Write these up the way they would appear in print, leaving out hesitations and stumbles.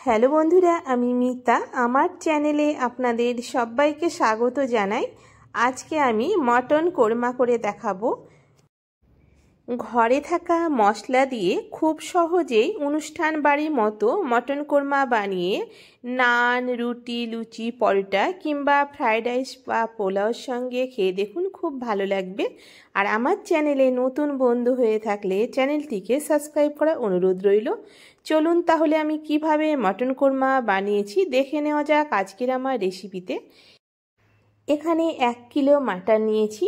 Hello বন্ধুরা, আমি মিতা। আমার চ্যানেলে আপনাদের সবাইকে স্বাগত জানাই। আজকে আমি মটন কোরমা করে দেখাবো। ঘরে থাকা মশলা দিয়ে খুব সহজেই অনুষ্ঠান বাড়ির মতো মটন কোরমা বানিয়ে নান, রুটি, লুচি, পরোটা কিংবা ফ্রাইড রাইস বা পোলাওর সঙ্গে খেয়ে দেখুন, খুব ভালো লাগবে। আর আমার চ্যানেলে নতুন বন্ধু হয়ে থাকলে চ্যানেলটিকে সাবস্ক্রাইব করার অনুরোধ রইল। চলুন তাহলে আমি কিভাবে মটন কোরমা বানিয়েছি দেখে নেওয়া যাক আজকের আমার রেসিপিতে। এখানে 1 কিলো মাটন নিয়েছি।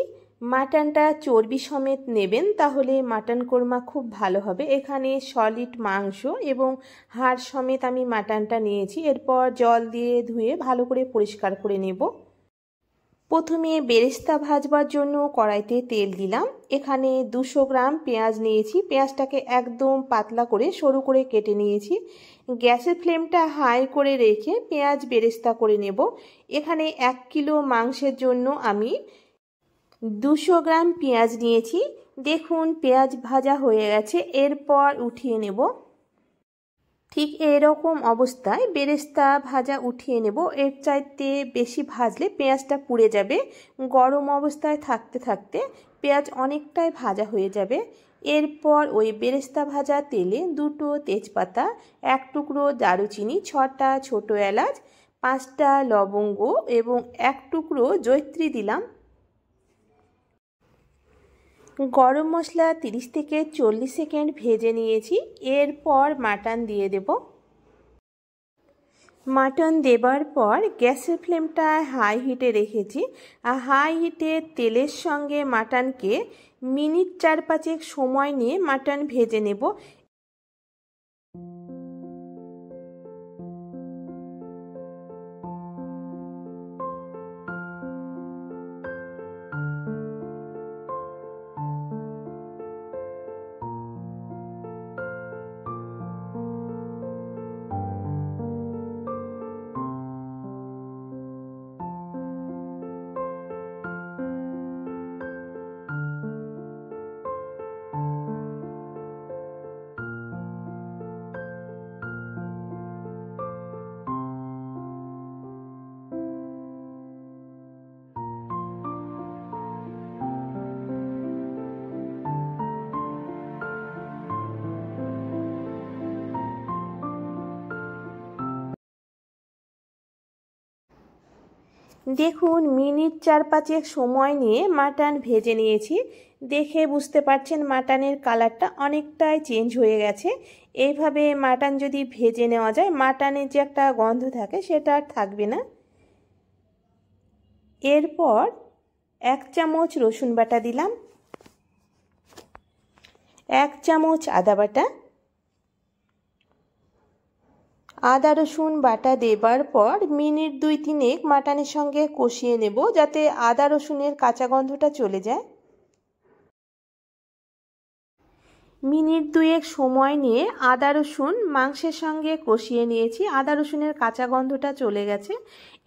মাটনটা চর্বি সমেত নেবেন, তাহলে মাটন কোরমা খুব ভালো হবে। এখানে সলিড মাংস এবং হাড় সমেত আমি মাটনটা নিয়েছি। এরপর জল দিয়ে ধুয়ে ভালো করে পরিষ্কার করে নেব। প্রথমে বেরেস্তা ভাজবার জন্য কড়াইতে তেল দিলাম। এখানে 200 গ্রাম পেঁয়াজ নিয়েছি। পেঁয়াজটাকে একদম পাতলা করে সরু করে কেটে নিয়েছি। গ্যাসের ফ্লেমটা হাই করে রেখে পেঁয়াজ বেরেস্তা করে নেব। এখানে 1 কিলো মাংসের জন্য আমি 200 গ্রাম পেঁয়াজ নিয়েছি। দেখুন পেঁয়াজ ভাজা হয়ে গেছে। এরপর উঠিয়ে নেব। ঠিক এরকম অবস্থায় বেরেস্তা ভাজা উঠিয়ে নেব। এর চাইতে বেশি ভাজলে পেঁয়াজটা পুড়ে যাবে। গরম অবস্থায় থাকতে থাকতে পেঁয়াজ অনেকটাই ভাজা হয়ে যাবে। এরপর ওই বেরেস্তা ভাজা তেলে 2টো তেজপাতা, 1 টুকরো দারুচিনি, 6টা ছোট এলাচ, 5টা লবঙ্গ এবং 1 টুকরো জয়িত্রী দিলাম। গরম মশলা 30 থেকে 40 সেকেন্ড ভেজে নিয়েছি। এরপর মাটন দিয়ে দেব। মাটন দেবার পর গ্যাসের ফ্লেমটা হাই হিটে রেখেছি। আর হাই হিটে তেলের সঙ্গে মাটনকে মিনিট 4-5 সময় নিয়ে মাটন ভেজে নেব। দেখুন মিনিট 4-5 সময় নিয়ে মাটন ভেজে নিয়েছি। দেখে বুঝতে পারছেন মাটনের কালারটা অনেকটাই চেঞ্জ হয়ে গেছে। এইভাবে মাটন যদি ভেজে নেওয়া যায়, মাটনের যে একটা গন্ধ থাকে সেটা আর থাকবে না। এরপর 1 চামচ রসুন বাটা দিলাম, 1 চামচ আদা বাটা। আদা রসুন বাটা দেবার পর মিনিট 2-3 মাটনের সঙ্গে কষিয়ে নেব, যাতে আদা রসুনের কাঁচা গন্ধটা চলে যায়। মিনিট 2 সময় নিয়ে আদা রসুন মাংসের সঙ্গে কষিয়ে নিয়েছি। আদা রসুনের কাঁচা গন্ধটা চলে গেছে।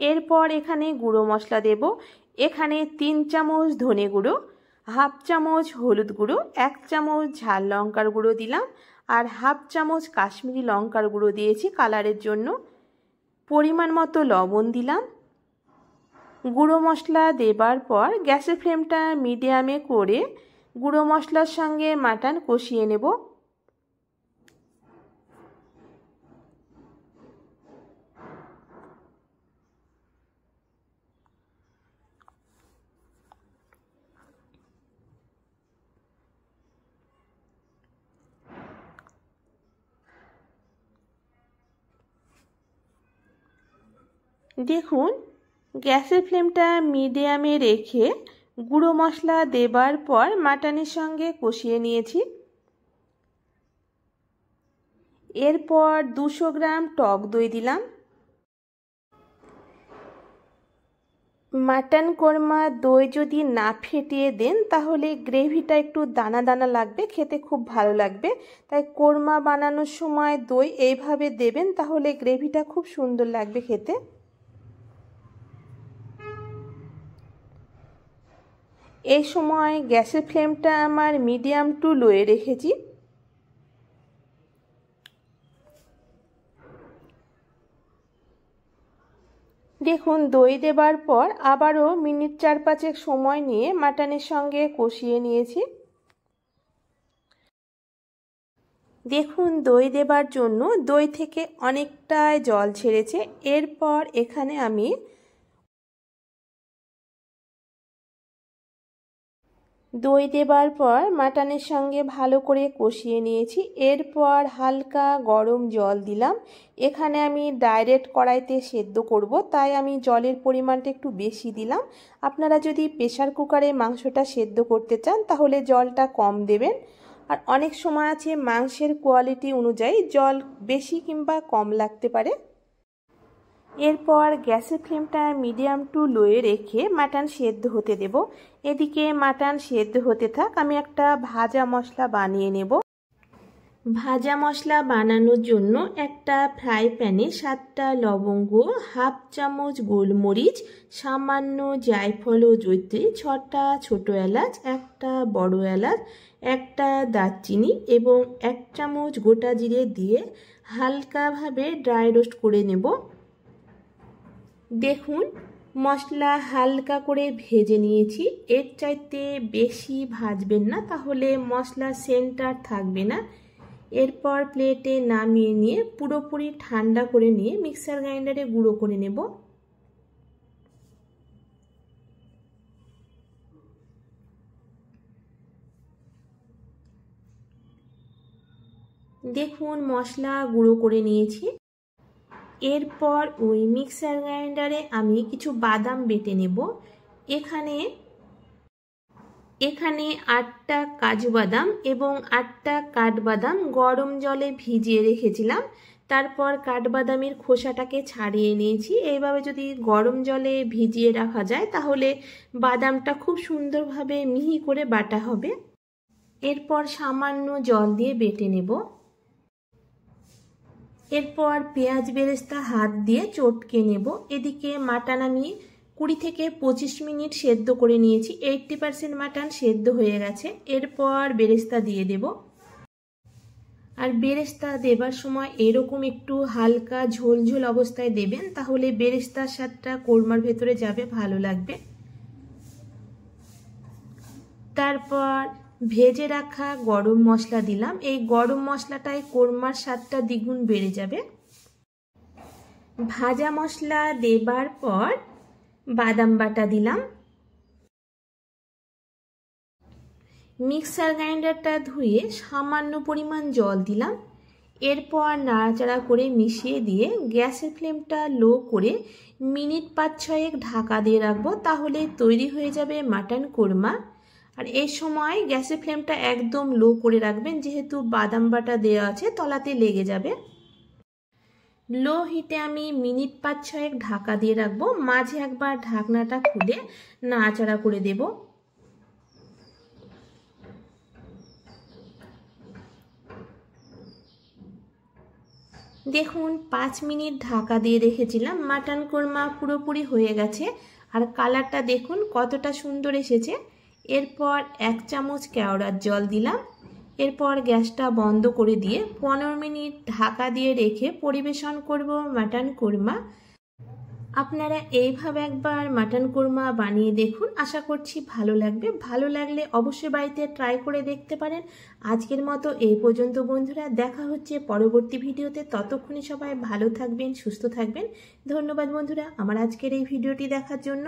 এরপর এখানে গুঁড়ো মশলা দেব। এখানে 3 চামচ ধনে গুঁড়ো, 1/2 চামচ হলুদ গুঁড়ো, 1 চামচ ঝাল লঙ্কার গুঁড়ো দিলাম, আর 1/2 চামচ কাশ্মীরি লঙ্কার গুঁড়ো দিয়েছি কালারের জন্য। পরিমাণ মতো লবণ দিলাম। গুঁড়ো মশলা দেবার পর গ্যাসের ফ্লেমটা মিডিয়ামে করে গুঁড়ো মশলার সঙ্গে মাটন কষিয়ে নেব। দেখুন গ্যাসের ফ্লেমটা মিডিয়ামে রেখে গুঁড়ো মশলা দেবার পর মাটনের সঙ্গে কষিয়ে নিয়েছি। এরপর 200 গ্রাম টক দই দিলাম। মাটন কোরমা দই যদি না ফেটিয়ে দেন তাহলে গ্রেভিটা একটু দানা দানা লাগবে, খেতে খুব ভালো লাগবে। তাই কোরমা বানানোর সময় দই এইভাবে দেবেন, তাহলে গ্রেভিটা খুব সুন্দর লাগবে খেতে। এই সময় গ্যাসের ফ্লেমটা আমার মিডিয়াম টু লোয়ে রেখেছি। দেখুন দই দেবার পর আবারও মিনিট 4-5 সময় নিয়ে মাটনের সঙ্গে কষিয়ে নিয়েছি। দেখুন দই দেবার জন্য দই থেকে অনেকটাই জল ছেড়েছে। এরপর এখানে আমি দই দেবার পর মাটনের সঙ্গে ভালো করে কষিয়ে নিয়েছি। এরপর হালকা গরম জল দিলাম। এখানে আমি ডাইরেক্ট কড়াইতে সেদ্ধ করব, তাই আমি জলের পরিমাণটা একটু বেশি দিলাম। আপনারা যদি প্রেসার কুকারে মাংসটা সেদ্ধ করতে চান তাহলে জলটা কম দেবেন। আর অনেক সময় আছে মাংসের কোয়ালিটি অনুযায়ী জল বেশি কিংবা কম লাগতে পারে। এরপর গ্যাসের ফ্লেমটা মিডিয়াম টু লোয়ে রেখে মাটন সেদ্ধ হতে দেব। এদিকে মাটন সেদ্ধ হতে থাক, আমি একটা ভাজা মশলা বানিয়ে নেব। ভাজা মশলা বানানোর জন্য একটা ফ্রাই প্যানে 7টা লবঙ্গ, হাফ চামচ গোলমরিচ, সামান্য জায়ফল ও জয়িত্রী, 6টা ছোটো এলাচ, একটা বড় এলাচ, একটা দারচিনি এবং 1 চামচ গোটা জিরে দিয়ে হালকাভাবে ড্রাই রোস্ট করে নেব। দেখুন মশলা হালকা করে ভেজে নিয়েছি। এর চাইতে বেশি ভাজবেন না, তাহলে মশলা সেন্টার থাকবে না। এরপর প্লেটে নামিয়ে নিয়ে পুরোপুরি ঠান্ডা করে নিয়ে মিক্সার গ্রাইন্ডারে গুঁড়ো করে নেব। দেখুন মশলা গুঁড়ো করে নিয়েছি। এরপর ওই মিক্সার গ্রাইন্ডারে আমি কিছু বাদাম বেটে নেব। এখানে 8টা কাজু বাদাম এবং 8টা কাঠবাদাম গরম জলে ভিজিয়ে রেখেছিলাম। তারপর কাঠবাদামের খোসাটাকে ছাড়িয়ে নিয়েছি। এইভাবে যদি গরম জলে ভিজিয়ে রাখা যায় তাহলে বাদামটা খুব সুন্দরভাবে মিহি করে বাটা হবে। এরপর সামান্য জল দিয়ে বেটে নেব। এরপর পেঁয়াজ বেরেস্তা হাত দিয়ে চটকে নেব। এদিকে মাটন আমি 20 থেকে 25 মিনিট সেদ্ধ করে নিয়েছি। 80% মাটন সেদ্ধ হয়ে গেছে। এরপর বেরেস্তা দিয়ে দেব। আর বেরেস্তা দেবার সময় এরকম একটু হালকা ঝোল ঝোল অবস্থায় দেবেন, তাহলে বেরেস্তার স্বাদটা কোরমার ভেতরে যাবে, ভালো লাগবে। তারপর ভেজে রাখা গরম মশলা দিলাম। এই গরম মশলাটায় কোরমার স্বাদটা দ্বিগুণ বেড়ে যাবে। ভাজা মশলা দেবার পর বাদাম বাটা দিলাম। মিক্সার গ্রাইন্ডারটা ধুয়ে সামান্য পরিমাণ জল দিলাম। এরপর নাড়াচাড়া করে মিশিয়ে দিয়ে গ্যাসের ফ্লেমটা লো করে মিনিট 5-6 ঢাকা দিয়ে রাখবো, তাহলে তৈরি হয়ে যাবে মাটন কোরমা। আর এই সময় গ্যাসের ফ্লেমটা একদম লো করে রাখবেন, যেহেতু বাদাম বাটা দেওয়া আছে তলাতে লেগে যাবে। লো হিটে আমি মিনিট 5-6 ঢাকা দিয়ে রাখবো। মাঝে একবার ঢাকনাটা খুলে নাড়াচাড়া করে দেব। দেখুন 5 মিনিট ঢাকা দিয়ে রেখেছিলাম। মাটন কোরমা পুরোপুরি হয়ে গেছে আর কালারটা দেখুন কতটা সুন্দর এসেছে। এরপর 1 চামচ কেওড়ার জল দিলাম। এরপর গ্যাসটা বন্ধ করে দিয়ে 15 মিনিট ঢাকা দিয়ে রেখে পরিবেশন করব মাটন কোরমা। আপনারা এইভাবে একবার মাটন কোরমা বানিয়ে দেখুন, আশা করছি ভালো লাগবে। ভালো লাগলে অবশ্যই বাড়িতে ট্রাই করে দেখতে পারেন। আজকের মতো এই পর্যন্ত বন্ধুরা, দেখা হচ্ছে পরবর্তী ভিডিওতে। ততক্ষণে সবাই ভালো থাকবেন, সুস্থ থাকবেন। ধন্যবাদ বন্ধুরা আমার আজকের এই ভিডিওটি দেখার জন্য।